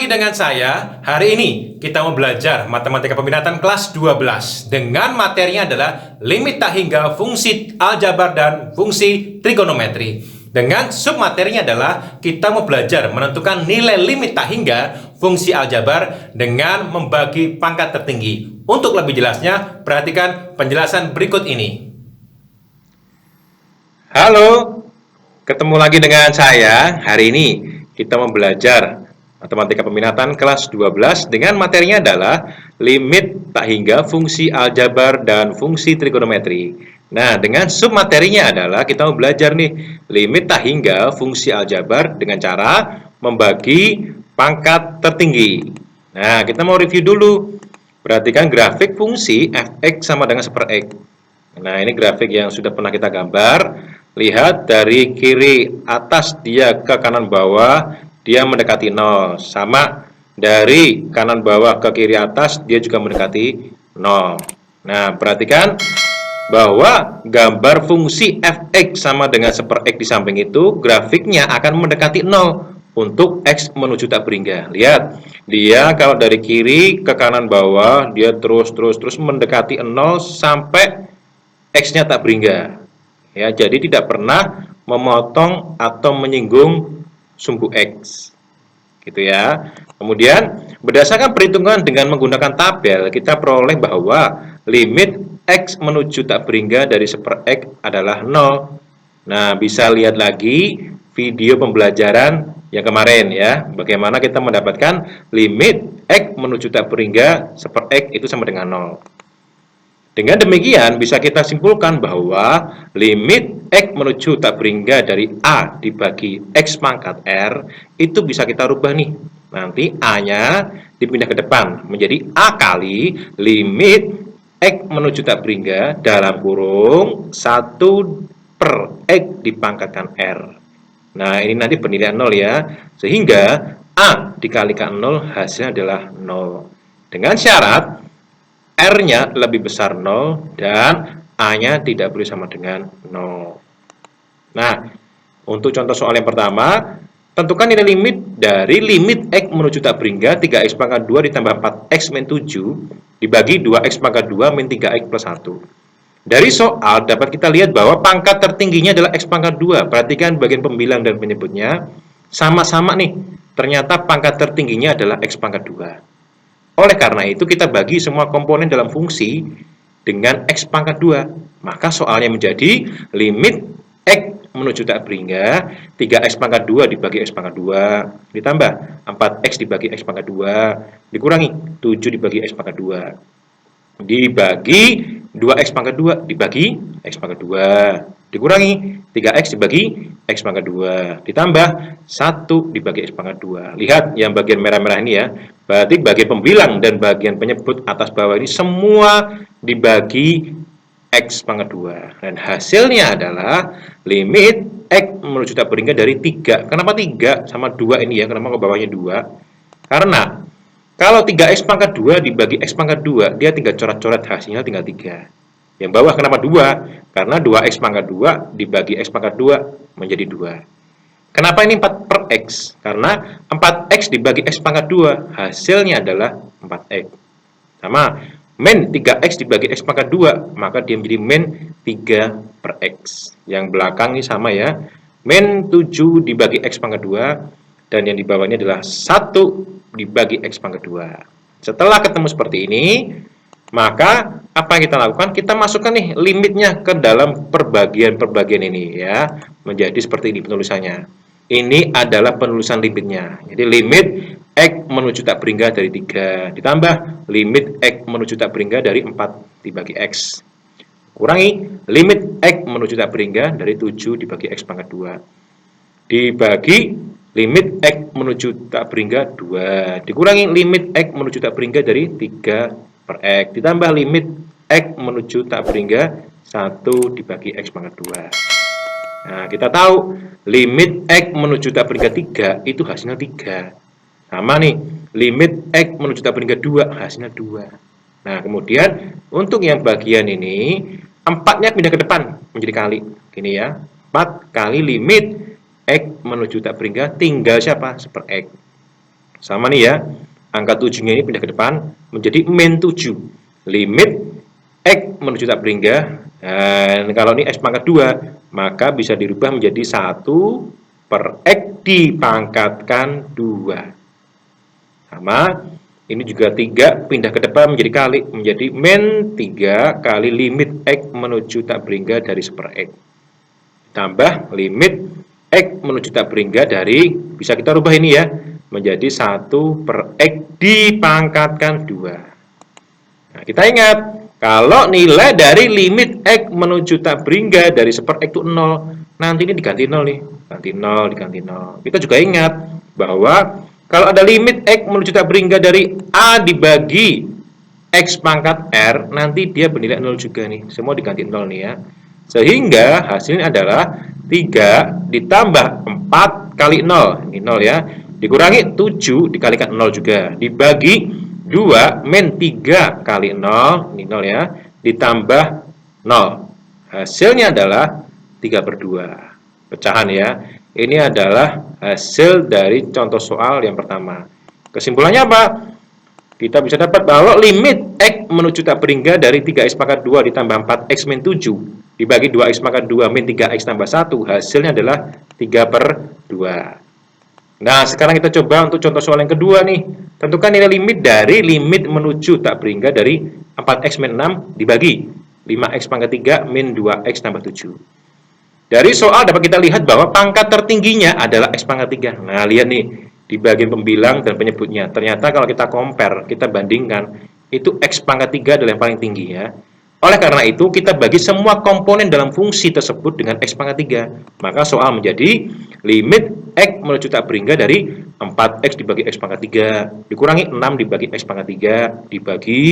dengan saya. Hari ini kita mau belajar matematika peminatan kelas 12 dengan materinya adalah limit tak hingga fungsi aljabar dan fungsi trigonometri. Dengan submaterinya adalah kita mau belajar menentukan nilai limit tak hingga fungsi aljabar dengan membagi pangkat tertinggi. Untuk lebih jelasnya, perhatikan penjelasan berikut ini. Halo, ketemu lagi dengan saya. Hari ini kita mau belajar matematika peminatan kelas 12 dengan materinya adalah limit tak hingga fungsi aljabar dan fungsi trigonometri. Nah, dengan submaterinya adalah kita mau belajar nih limit tak hingga fungsi aljabar dengan cara membagi pangkat tertinggi. Nah, kita mau review dulu. Perhatikan grafik fungsi f(x) sama dengan 1/x. Nah, ini grafik yang sudah pernah kita gambar. Lihat dari kiri atas dia ke kanan bawah, dia mendekati 0. Sama dari kanan bawah ke kiri atas, dia juga mendekati 0. Nah, perhatikan bahwa gambar fungsi f(x) sama dengan 1/x di samping itu, grafiknya akan mendekati 0 untuk x menuju tak berhingga. Lihat, dia kalau dari kiri ke kanan bawah, dia terus mendekati 0 sampai x-nya tak berhingga. Ya, jadi tidak pernah memotong atau menyinggung sumbu x. Gitu ya. Kemudian, berdasarkan perhitungan dengan menggunakan tabel, kita peroleh bahwa limit x menuju tak berhingga dari 1/x adalah 0. Nah, bisa lihat lagi video pembelajaran yang kemarin ya, bagaimana kita mendapatkan limit x menuju tak berhingga 1/x itu sama dengan 0. Dengan demikian, bisa kita simpulkan bahwa limit x menuju tak berhingga dari A dibagi x pangkat R itu bisa kita rubah nih. Nanti A-nya dipindah ke depan menjadi A kali limit x menuju tak berhingga dalam kurung 1/x dipangkatkan R. Nah, ini nanti bernilai 0 ya. Sehingga A dikalikan 0 hasilnya adalah 0. Dengan syarat R-nya lebih besar 0 dan A-nya tidak boleh sama dengan 0. Nah, untuk contoh soal yang pertama, tentukan nilai limit dari limit x menuju tak berhingga 3x pangkat 2 ditambah 4x min 7 dibagi 2x pangkat 2 min 3x plus 1. Dari soal dapat kita lihat bahwa pangkat tertingginya adalah x pangkat 2. Perhatikan bagian pembilang dan penyebutnya. Sama-sama nih, ternyata pangkat tertingginya adalah x pangkat 2. Oleh karena itu, kita bagi semua komponen dalam fungsi dengan x pangkat 2. Maka soalnya menjadi limit x menuju tak berhingga 3x pangkat 2 dibagi x pangkat 2 ditambah 4x dibagi x pangkat 2 dikurangi 7 dibagi x pangkat 2 dibagi 2x pangkat 2 dibagi x pangkat 2 dikurangi 3x dibagi x pangkat 2 ditambah 1 dibagi x pangkat 2. Lihat yang bagian merah-merah ini ya. Berarti bagian pembilang dan bagian penyebut atas bawah ini semua dibagi x pangkat 2. Dan hasilnya adalah limit x menuju tak berhingga dari 3. Kenapa 3 sama 2 ini ya? Kenapa ke bawahnya 2? Karena kalau 3x pangkat 2 dibagi x pangkat 2, dia tinggal coret-coret hasilnya tinggal 3. Yang bawah kenapa 2? Karena 2x pangkat 2 dibagi x pangkat 2 menjadi 2. Kenapa ini 4/x? Karena 4x dibagi x pangkat 2, hasilnya adalah 4x. Sama, min 3x dibagi x pangkat 2, maka dia menjadi min 3/x. Yang belakang ini sama ya, min 7 dibagi x pangkat 2, dan yang di bawahnya adalah 1 dibagi x pangkat 2. Setelah ketemu seperti ini, maka apa yang kita lakukan? Kita masukkan nih limitnya ke dalam perbagian-perbagian ini ya, menjadi seperti ini penulisannya. Ini adalah penulisan limitnya. Jadi limit x menuju tak berhingga dari 3 ditambah limit x menuju tak berhingga dari 4 dibagi x. Kurangi limit x menuju tak berhingga dari 7 dibagi x pangkat 2. Dibagi limit x menuju tak berhingga 2. Dikurangi limit x menuju tak berhingga dari 3/x ditambah limit x menuju tak berhingga 1 dibagi x pangkat 2. Nah, kita tahu limit x menuju tak berhingga 3 itu hasilnya 3. Sama nih, limit x menuju tak berhingga 2 hasilnya 2. Nah, kemudian untuk yang bagian ini 4-nya pindah ke depan menjadi kali. Gini ya, 4 kali limit x menuju tak berhingga tinggal siapa? 1/x. Sama nih ya, angka 7-nya ini pindah ke depan menjadi min 7. Limit X menuju tak berhingga, dan kalau ini X pangkat 2, maka bisa dirubah menjadi 1 per X dipangkatkan 2. Sama, ini juga 3 pindah ke depan menjadi kali, menjadi min 3 kali limit X menuju tak berhingga dari 1 per X. Tambah limit X menuju tak berhingga dari, bisa kita rubah ini ya, menjadi 1 per X dipangkatkan 2. Nah, kita ingat, kalau nilai dari limit X menuju tak berhingga dari 1 per X itu 0, nanti ini diganti 0 nih, ganti 0, diganti 0. Kita juga ingat bahwa kalau ada limit X menuju tak berhingga dari A dibagi X pangkat R, nanti dia bernilai 0 juga nih, semua diganti 0 nih ya. Sehingga hasilnya adalah 3 ditambah 4 kali 0, ini 0 ya, dikurangi 7 dikalikan 0 juga, dibagi 2 min 3 kali 0, ini 0 ya, ditambah 0. Hasilnya adalah 3 per 2. Pecahan ya. Ini adalah hasil dari contoh soal yang pertama. Kesimpulannya apa? Kita bisa dapat bahwa limit X menuju tak berhingga dari 3X pangkat 2 ditambah 4X min 7 dibagi 2X pangkat 2 min 3X tambah 1, hasilnya adalah 3 per 2. Nah, sekarang kita coba untuk contoh soal yang kedua nih. Tentukan nilai limit dari limit menuju tak berhingga dari 4X min 6 dibagi 5X pangkat 3 min 2X tambah 7. Dari soal dapat kita lihat bahwa pangkat tertingginya adalah X pangkat 3. Nah, lihat nih, di bagian pembilang dan penyebutnya. Ternyata kalau kita compare, kita bandingkan, itu X pangkat 3 adalah yang paling tinggi ya. Oleh karena itu, kita bagi semua komponen dalam fungsi tersebut dengan X pangkat 3. Maka soal menjadi limit X menuju tak berhingga dari 4X dibagi X pangkat 3, dikurangi 6 dibagi X pangkat 3, dibagi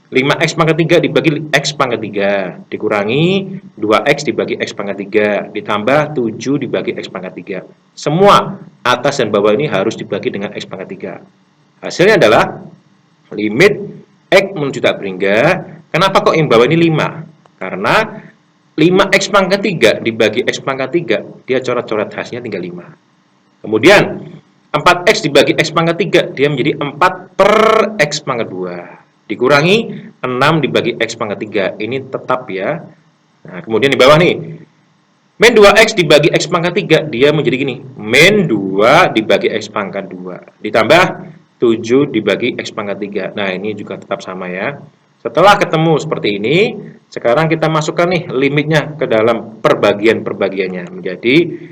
5X pangkat 3 dibagi X pangkat 3, dikurangi 2X dibagi X pangkat 3, ditambah 7 dibagi X pangkat 3. Semua atas dan bawah ini harus dibagi dengan X pangkat 3. Hasilnya adalah limit X menuju tak berhingga. Kenapa kok yang bawah ini 5? Karena 5X pangkat 3 dibagi X pangkat 3, dia coret-coret hasilnya tinggal 5. Kemudian 4X dibagi X pangkat 3, dia menjadi 4 per X pangkat 2. Dikurangi 6 dibagi X pangkat 3, ini tetap ya. Nah, kemudian di bawah nih, min 2X dibagi X pangkat 3, dia menjadi gini, min 2 dibagi X pangkat 2, ditambah 7 dibagi X pangkat 3. Nah, ini juga tetap sama ya. Setelah ketemu seperti ini, sekarang kita masukkan nih limitnya ke dalam perbagian-perbagiannya, menjadi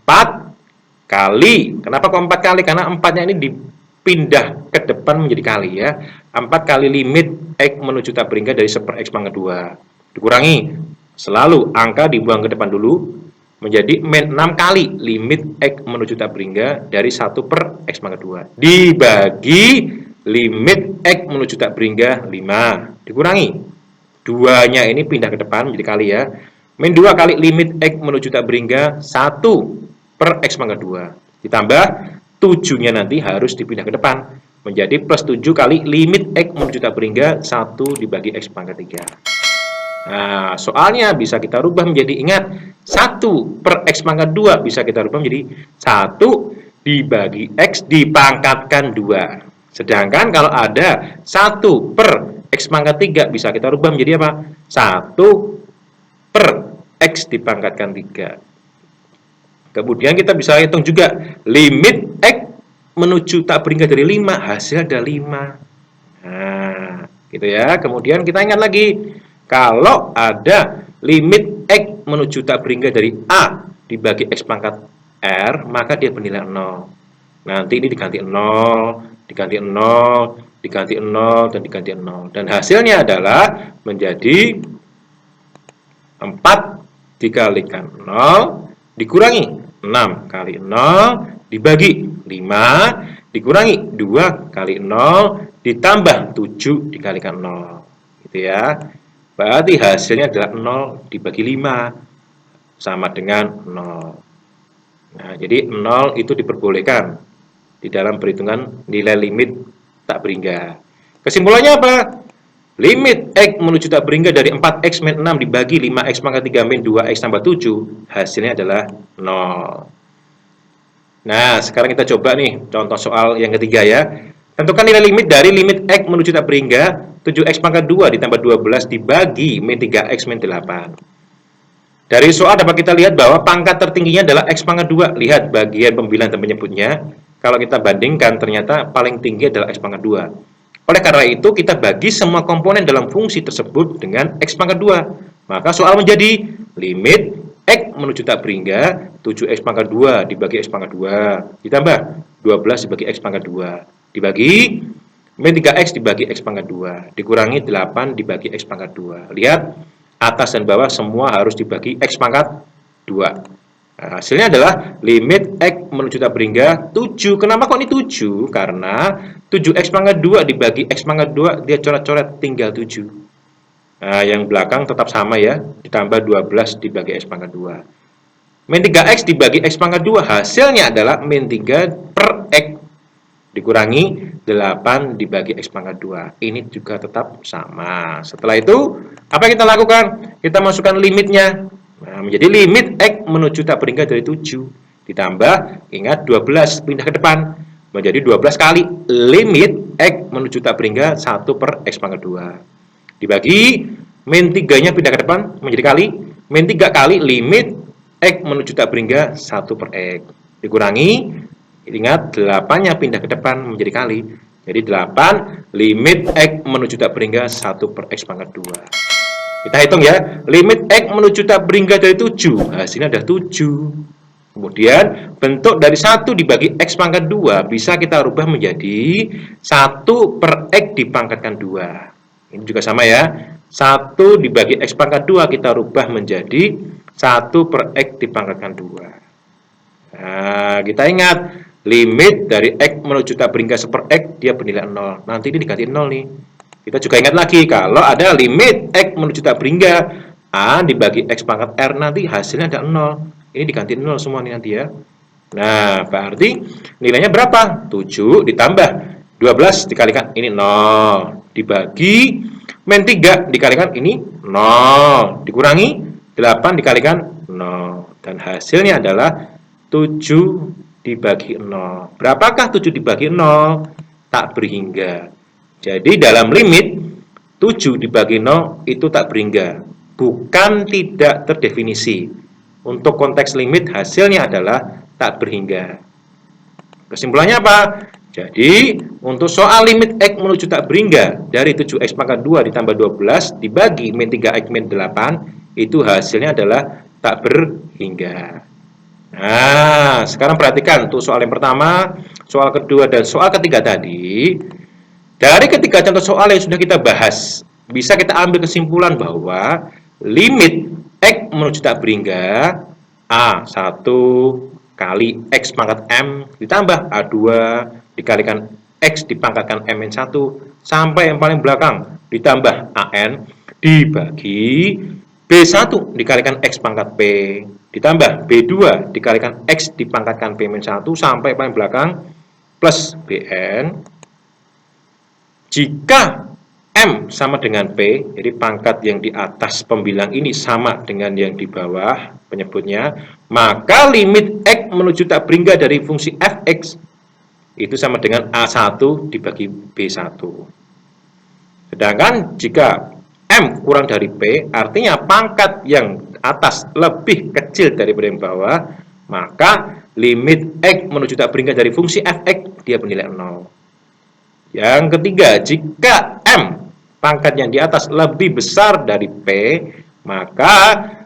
4 kali, kenapa kok 4 kali? Karena 4-nya ini dipindah ke depan menjadi kali ya. 4 kali limit X menuju tak berhingga dari 1 per X pangkat 2. Dikurangi, selalu angka dibuang ke depan dulu, menjadi min 6 kali limit X menuju tak berhingga dari 1 per X pangkat 2. Dibagi limit X menuju tak berhingga 5. Dikurangi, 2-nya ini pindah ke depan menjadi kali ya. Min 2 kali limit X menuju tak berhingga 1 per X pangkat 2. Ditambah 7-nya nanti harus dipindah ke depan, menjadi plus 7 kali limit X menuju tak berhingga 1 dibagi X pangkat 3. Nah, soalnya bisa kita rubah menjadi, ingat, 1 per X pangkat 2 bisa kita rubah menjadi 1 dibagi X dipangkatkan 2. Sedangkan kalau ada 1 per X pangkat 3 bisa kita rubah menjadi apa? 1 per X dipangkatkan 3. Kemudian kita bisa hitung juga limit X menuju tak berhingga dari 5, hasil ada 5. Nah, gitu ya. Kemudian kita ingat lagi, kalau ada limit X menuju tak berhingga dari A dibagi X pangkat R, maka dia bernilai 0. Nanti ini diganti 0, diganti 0, diganti 0, dan diganti 0. Dan hasilnya adalah menjadi 4 dikalikan 0, dikurangi 6 kali 0, dibagi 5, dikurangi 2 kali 0, ditambah 7 dikalikan 0. Gitu ya. Berarti hasilnya adalah 0 dibagi 5, sama dengan 0. Nah, jadi 0 itu diperbolehkan di dalam perhitungan nilai limit tak berhingga. Kesimpulannya apa? Limit X menuju tak berhingga dari 4X min 6 dibagi 5X pangkat 3 min 2X tambah 7, hasilnya adalah 0. Nah, sekarang kita coba nih contoh soal yang ketiga ya. Tentukan nilai limit dari limit X menuju tak berhingga 7X pangkat 2 ditambah 12 dibagi min 3X min 8. Dari soal dapat kita lihat bahwa pangkat tertingginya adalah X pangkat 2. Lihat bagian pembilang dan penyebutnya. Kalau kita bandingkan ternyata paling tinggi adalah X pangkat 2. Oleh karena itu kita bagi semua komponen dalam fungsi tersebut dengan X pangkat 2. Maka soal menjadi limit X menuju tak berhingga 7X pangkat 2 dibagi X pangkat 2 ditambah 12 dibagi X pangkat 2 dibagi min 3X dibagi X pangkat 2 dikurangi 8 dibagi X pangkat 2. Lihat atas dan bawah semua harus dibagi X pangkat 2. Nah, hasilnya adalah limit X menuju tak berhingga 7. Kenapa kok ini 7? Karena 7X pangkat 2 dibagi X pangkat 2 dia coret-coret tinggal 7. Nah, yang belakang tetap sama ya, ditambah 12 dibagi X pangkat 2. Min 3X dibagi X pangkat 2 hasilnya adalah min 3 per X dikurangi 8 dibagi X pangkat 2. Ini juga tetap sama. Setelah itu, apa yang kita lakukan? Kita masukkan limitnya. Nah, menjadi limit X menuju tak berhingga dari 7. Ditambah, ingat 12 pindah ke depan. Menjadi 12 kali limit X menuju tak berhingga 1 per X pangkat 2. Dibagi, min 3-nya pindah ke depan, menjadi kali. Min 3 kali limit X menuju tak berhingga 1 per X. Dikurangi, ingat 8-nya pindah ke depan menjadi kali. Jadi 8 limit X menuju tak berhingga 1 per X pangkat 2. Kita hitung ya. Limit X menuju tak berhingga dari 7. Hasilnya ada 7. Kemudian bentuk dari 1 dibagi X pangkat 2 bisa kita rubah menjadi 1 per X dipangkatkan 2. Ini juga sama ya. 1 dibagi X pangkat 2 kita rubah menjadi 1 per X dipangkatkan 2. Nah, kita ingat limit dari X menuju tak berhingga 1 per X dia bernilai 0. Nanti ini diganti 0 nih. Kita juga ingat lagi kalau ada limit X menuju tak berhingga A dibagi X pangkat R nanti hasilnya ada 0. Ini diganti 0 semua nih nanti ya. Nah, berarti nilainya berapa? 7 ditambah 12 dikalikan ini 0 dibagi min 3 dikalikan ini 0 dikurangi 8 dikalikan 0 dan hasilnya adalah 7 dibagi 0. Berapakah 7 dibagi 0? Tak berhingga. Jadi dalam limit 7 dibagi 0 itu tak berhingga. Bukan tidak terdefinisi. Untuk konteks limit hasilnya adalah tak berhingga. Kesimpulannya apa? Jadi untuk soal limit X menuju tak berhingga dari 7X pangkat 2 ditambah 12 dibagi min 3X min 8 itu hasilnya adalah tak berhingga. Nah, sekarang perhatikan untuk soal yang pertama, soal kedua, dan soal ketiga tadi. Dari ketiga contoh soal yang sudah kita bahas, bisa kita ambil kesimpulan bahwa limit X menuju tak berhingga A1 kali X pangkat M ditambah A2 dikalikan X dipangkatkan M-1 sampai yang paling belakang ditambah AN dibagi B1 dikalikan X pangkat P ditambah B2 dikalikan X dipangkatkan P-1 sampai paling belakang plus Bn. Jika M sama dengan P, jadi pangkat yang di atas pembilang ini sama dengan yang di bawah penyebutnya, maka limit X menuju tak berhingga dari fungsi fx itu sama dengan A1 dibagi B1. Sedangkan jika M kurang dari P, artinya pangkat yang atas lebih kecil daripada yang bawah, maka limit X menuju tak berhingga dari fungsi fx dia bernilai 0. Yang ketiga, jika M pangkat yang di atas lebih besar dari P, maka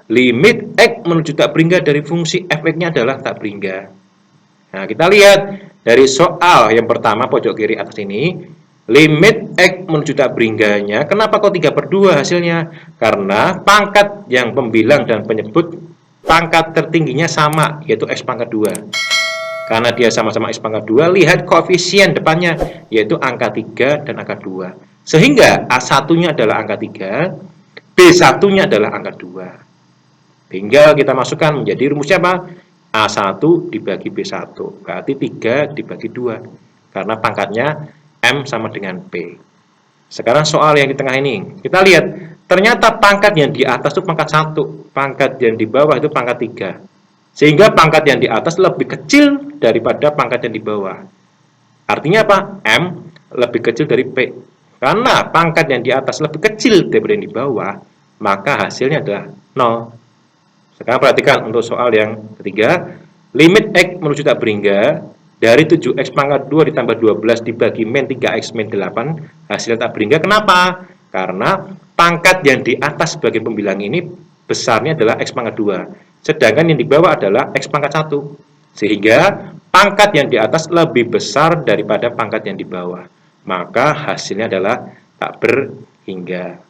limit X menuju tak berhingga dari fungsi fx-nya adalah tak berhingga. Nah, kita lihat dari soal yang pertama pojok kiri atas ini, limit X menuju tak berhingganya, kenapa kok 3/2 hasilnya? Karena pangkat yang pembilang dan penyebut pangkat tertingginya sama, yaitu X pangkat 2. Karena dia sama-sama X pangkat 2, lihat koefisien depannya, yaitu angka 3 dan angka 2. Sehingga A1-nya adalah angka 3, B1-nya adalah angka 2. Tinggal kita masukkan menjadi rumusnya apa? A1 dibagi B1, berarti 3 dibagi 2. Karena pangkatnya M sama dengan P. Sekarang soal yang di tengah ini, kita lihat ternyata pangkat yang di atas itu pangkat 1, pangkat yang di bawah itu pangkat 3. Sehingga pangkat yang di atas lebih kecil daripada pangkat yang di bawah. Artinya apa? M lebih kecil dari P. Karena pangkat yang di atas lebih kecil daripada yang di bawah, maka hasilnya adalah 0. Sekarang perhatikan untuk soal yang ketiga. Limit X menuju tak berhingga dari 7X pangkat 2 ditambah 12 dibagi min 3X min 8 hasilnya tak berhingga. Kenapa? Karena pangkat yang di atas sebagai pembilang ini besarnya adalah X pangkat 2. Sedangkan yang di bawah adalah X pangkat 1. Sehingga pangkat yang di atas lebih besar daripada pangkat yang di bawah. Maka hasilnya adalah tak berhingga.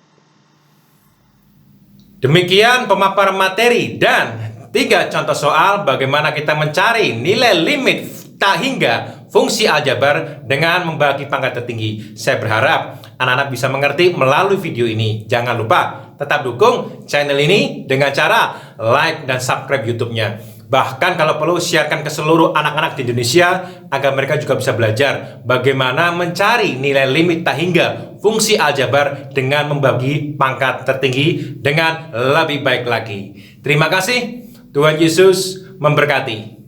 Demikian pemaparan materi dan 3 contoh soal bagaimana kita mencari nilai limit tak hingga fungsi aljabar dengan membagi pangkat tertinggi. Saya berharap anak-anak bisa mengerti melalui video ini. Jangan lupa tetap dukung channel ini dengan cara like dan subscribe YouTube-nya. Bahkan kalau perlu sharekan ke seluruh anak-anak di Indonesia agar mereka juga bisa belajar bagaimana mencari nilai limit tak hingga fungsi aljabar dengan membagi pangkat tertinggi dengan lebih baik lagi. Terima kasih. Tuhan Yesus memberkati.